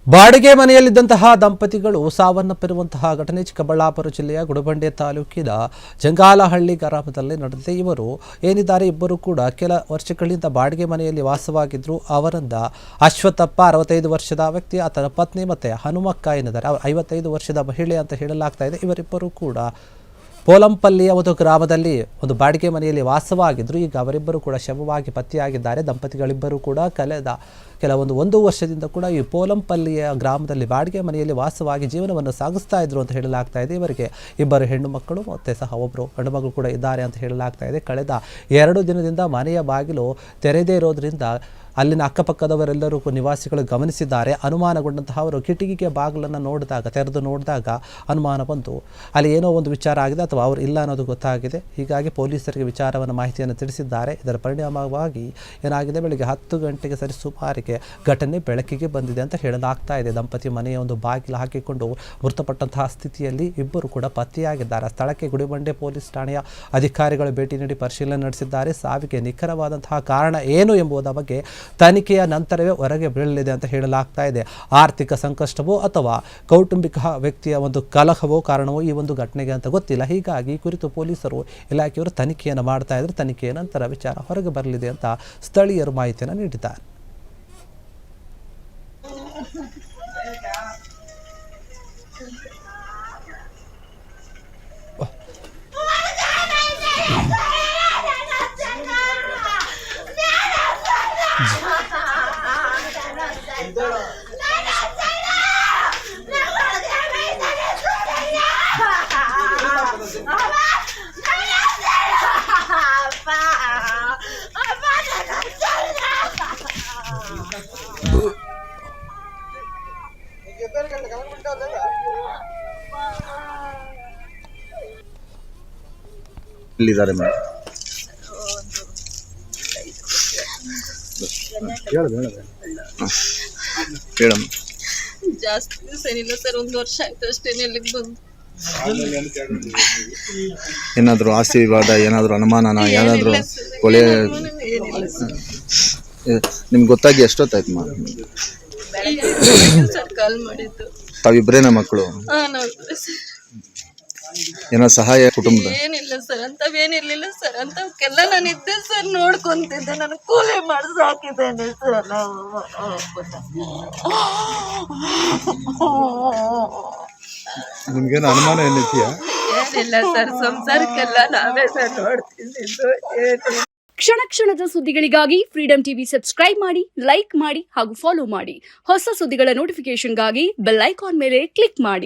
ಬಾಡಿಗೆ ಮನೆಯಲ್ಲಿದ್ದಂತಹ ದಂಪತಿಗಳು ಸಾವನ್ನಪ್ಪಿರುವಂತಹ ಘಟನೆ ಚಿಕ್ಕಬಳ್ಳಾಪುರ ಜಿಲ್ಲೆಯ ಗುಡಿಬಂಡೆ ತಾಲೂಕಿನ ಜಂಗಾಲಹಳ್ಳಿ ಗ್ರಾಮದಲ್ಲಿ ನಡೆದಿದೆ. ಇವರು ಏನಿದ್ದಾರೆ ಇಬ್ಬರು ಕೂಡ ಕೆಲ ವರ್ಷಗಳಿಂದ ಬಾಡಿಗೆ ಮನೆಯಲ್ಲಿ ವಾಸವಾಗಿದ್ದರು. ಅವರಿಂದ ಅಶ್ವತ್ಥಪ್ಪ 65 ವರ್ಷದ ವ್ಯಕ್ತಿ, ಆತನ ಪತ್ನಿ ಮತ್ತು ಹನುಮಕ್ಕ ಏನಿದ್ದಾರೆ ಅವರು 55 ವರ್ಷದ ಮಹಿಳೆ ಅಂತ ಹೇಳಲಾಗ್ತಾ ಇದೆ. ಇವರಿಬ್ಬರು ಕೂಡ ಪೋಲಂಪಲ್ಲಿಯ ಒಂದು ಗ್ರಾಮದಲ್ಲಿ ಒಂದು ಬಾಡಿಗೆ ಮನೆಯಲ್ಲಿ ವಾಸವಾಗಿದ್ದರು. ಈಗ ಅವರಿಬ್ಬರು ಕೂಡ ಶವವಾಗಿ ಪತ್ತೆಯಾಗಿದ್ದಾರೆ. ದಂಪತಿಗಳಿಬ್ಬರು ಕೂಡ ಕಳೆದ ಒಂದು ವರ್ಷದಿಂದ ಕೂಡ ಈ ಪೋಲಂಪಲ್ಲಿಯ ಗ್ರಾಮದಲ್ಲಿ ಬಾಡಿಗೆ ಮನೆಯಲ್ಲಿ ವಾಸವಾಗಿ ಜೀವನವನ್ನು ಸಾಗಿಸ್ತಾ ಇದ್ರು ಅಂತ ಹೇಳಲಾಗ್ತಾ ಇದೆ. ಇವರಿಗೆ ಇಬ್ಬರು ಹೆಣ್ಣು ಮಕ್ಕಳು ಮತ್ತು ಸಹ ಒಬ್ಬರು ಗಂಡು ಮಗಳು ಕೂಡ ಇದ್ದಾರೆ ಅಂತ ಹೇಳಲಾಗ್ತಾ ಇದೆ. ಕಳೆದ 2 ದಿನದಿಂದ ಮನೆಯ ಬಾಗಿಲು ತೆರೆದೇ ಇರೋದ್ರಿಂದ ಅಲ್ಲಿನ ಅಕ್ಕಪಕ್ಕದವರೆಲ್ಲರೂ ನಿವಾಸಿಗಳು ಗಮನಿಸಿದ್ದಾರೆ. ಅನುಮಾನಗೊಂಡಂತಹ ಅವರು ಕಿಟಕಿಗೆ ಬಾಗಿಲನ್ನು ತೆರೆದು ನೋಡಿದಾಗ ಅನುಮಾನ ಬಂತು. ಅಲ್ಲಿ ಏನೋ ಒಂದು ವಿಚಾರ ಆಗಿದೆ ಅಥವಾ ಅವರು ಇಲ್ಲ ಅನ್ನೋದು ಗೊತ್ತಾಗಿದೆ. ಹೀಗಾಗಿ ಪೊಲೀಸರಿಗೆ ಮಾಹಿತಿಯನ್ನು ತಿಳಿಸಿದ್ದಾರೆ. ಇದರ ಪರಿಣಾಮವಾಗಿ ಏನಾಗಿದೆ, ಬೆಳಗ್ಗೆ 10 ಗಂಟೆಗೆ ಸರಿಸುಮಾರಿಗೆ ಘಟನೆ ಬೆಳಕಿಗೆ ಬಂದಿದೆ ಅಂತ ಹೇಳಲಾಗ್ತಾ ಇದೆ. ದಂಪತಿ ಮನೆಯ ಒಂದು ಬಾಗಿಲು ಹಾಕಿಕೊಂಡು ಮೃತಪಟ್ಟಂತಹ ಸ್ಥಿತಿಯಲ್ಲಿ ಇಬ್ಬರು ಕೂಡ ಪತ್ತೆಯಾಗಿದ್ದಾರೆ. ಸ್ಥಳಕ್ಕೆ ಗುಡಿಬಂಡೆ ಪೊಲೀಸ್ ಠಾಣೆಯ ಅಧಿಕಾರಿಗಳು ಭೇಟಿ ನೀಡಿ ಪರಿಶೀಲನೆ ನಡೆಸಿದ್ದಾರೆ. ಸಾವಿಗೆ ನಿಖರವಾದಂತಹ ಕಾರಣ ಏನು ಎಂಬುದರ ಬಗ್ಗೆ ತನಿಖೆಯ ನಂತರವೇ ಹೊರಗೆ ಬೀಳಲಿದೆ ಅಂತ ಹೇಳಲಾಗ್ತಾ ಇದೆ. ಆರ್ಥಿಕ ಸಂಕಷ್ಟವೋ ಅಥವಾ ಕೌಟುಂಬಿಕ ವ್ಯಕ್ತಿಯ ಒಂದು ಕಲಹವೋ ಕಾರಣವೋ ಈ ಒಂದು ಘಟನೆಗೆ ಅಂತ ಗೊತ್ತಿಲ್ಲ. ಹೀಗಾಗಿ ಕುರಿತು ಪೊಲೀಸರು ಇಲಾಖೆಯವರು ತನಿಖೆಯನ್ನು ಮಾಡ್ತಾ ಇದ್ದಾರೆ. ತನಿಖೆಯ ನಂತರ ವಿಚಾರ ಹೊರಗೆ ಬರಲಿದೆ ಅಂತ ಸ್ಥಳೀಯರು ಮಾಹಿತಿಯನ್ನು ನೀಡಿದ್ದಾರೆ. ಇಲ್ಲಿದ್ದಾರೆ ಮೇಡಮ್. ಹೇಳಮ್ಮ. ಜಾಸ್ತಿ ದಿವಸ ಏನಿಲ್ಲ ಸರ್, 1 ವರ್ಷ ಆಯ್ತು ಅಷ್ಟೇ ಇಲ್ಲಿಗೆ ಬಂದು. ಏನಾದರೂ ಆಸ್ತಿ ವಿವಾದ, ಏನಾದರೂ ಅನುಮಾನನ, ಏನಾದರೂ ಕೊಲೆ? ನಿಮ್ಗೆ ಗೊತ್ತಾಗಿ ಎಷ್ಟೊತ್ತಾಯ್ತು ಮಾ? ಸರ್ ಕಾಲ್ ಮಾಡಿದ್ದು. ತಾವಿಬ್ಬರೇನ ಮಕ್ಕಳು? ಏನೋ ಸಹಾಯ ಕುಟುಂಬದ? ಏನಿಲ್ಲ ಸರ್, ಅಂತವೇನಿರ್ಲಿಲ್ಲ ಸರ್. ಅಂತವಕ್ಕೆಲ್ಲ ನಾನು ಇದ್ದೆ ಸರ್, ನೋಡ್ಕೊಂತಿದ್ದೆ. ನಾನು ಕೂಲಿ ಮಾಡಿಸ್ ಹಾಕಿದ್ದೇನೆ ಸರ್. ನಿಮ್ಗೇನು ಅನುಮಾನ ಏನಿದೆಯಾ? ಏನಿಲ್ಲ ಸರ್, ಸಂಸಾರಕ್ಕೆಲ್ಲ ನಾವೇ ಸರ್ ನೋಡ್ತಿದ್ದು. ಕ್ಷಣ ಕ್ಷಣದ ಸುದ್ದಿಗಳಿಗಾಗಿ ಫ್ರೀಡಂ ಟಿವಿ ಸಬ್ಸ್ಕ್ರೈಬ್ ಮಾಡಿ, ಲೈಕ್ ಮಾಡಿ ಹಾಗೂ ಫಾಲೋ ಮಾಡಿ. ಹೊಸ ಸುದ್ದಿಗಳ ನೋಟಿಫಿಕೇಶನ್ಗಾಗಿ ಬೆಲ್ ಐಕಾನ್ ಮೇಲೆ ಕ್ಲಿಕ್ ಮಾಡಿ.